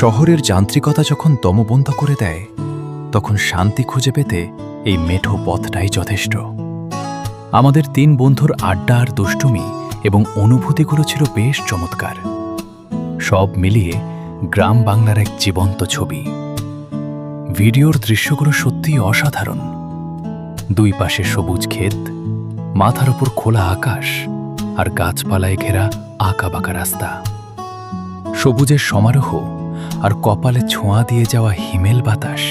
শহরের যান্ত্রিকতা যখন দমবন্ধ করে দেয়, তখন শান্তি খুঁজে পেতে এই মেঠো পথটাই যথেষ্ট। আমাদের ৩ বন্ধুর আড্ডা আর দুষ্টুমি এবং অনুভূতিগুলো ছিল বেশ চমৎকার। সব মিলিয়ে গ্রাম বাংলার এক জীবন্ত ছবি। ভিডিওর দৃশ্যগুলো সত্যিই অসাধারণ। 2 পাশে সবুজ ক্ষেত, মাথার উপর খোলা আকাশ আর গাছপালায় ঘেরা আঁকাবাঁকা রাস্তা। সবুজের সমারোহ আর কপালে ছোঁয়া দিয়ে যাওয়া হিমেল বাতাস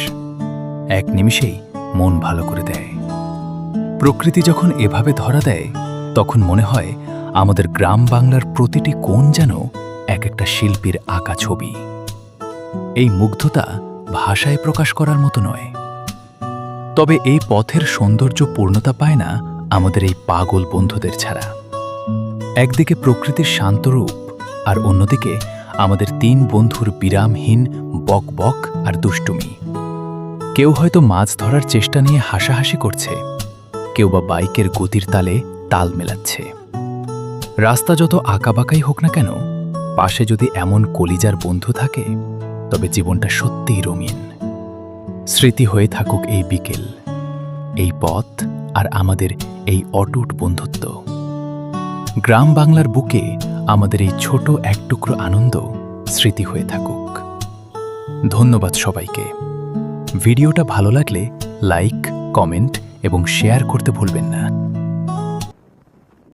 এক নিমিষেই মন ভালো করে দেয়। প্রকৃতি যখন এভাবে ধরা দেয়, তখন মনে হয় আমাদের গ্রাম বাংলার প্রতিটি কোণ যেন এক একটা শিল্পীর আঁকা ছবি। এই মুগ্ধতা ভাষায় প্রকাশ করার মতো নয়। তবে এই পথের সৌন্দর্য পূর্ণতা পায় না আমাদের এই পাগল বন্ধুদের ছাড়া। একদিকে প্রকৃতির শান্ত রূপ, আর অন্যদিকে আমাদের 3 বন্ধুর বিরামহীন বকবক আর দুষ্টুমি। কেউ হয়তো মাছ ধরার চেষ্টা নিয়ে হাসাহাসি করছে, কেউ বা বাইকের গতির তালে তাল মেলাচ্ছে। রাস্তা যত আঁকাবাঁকাই হোক না কেন, পাশে যদি এমন কলিজার বন্ধু থাকে, তবে জীবনটা সত্যিই রঙিন। স্মৃতি হয়ে থাকুক এই বিকেল, এই পথ আর আমাদের এই অটুট বন্ধুত্ব। গ্রাম বাংলার বুকে আমাদের এই ছোট এক টুকরো আনন্দ স্মৃতি হয়ে থাকুক। ধন্যবাদ সবাইকে। ভিডিওটা ভালো লাগলে লাইক, কমেন্ট এবং শেয়ার করতে ভুলবেন না।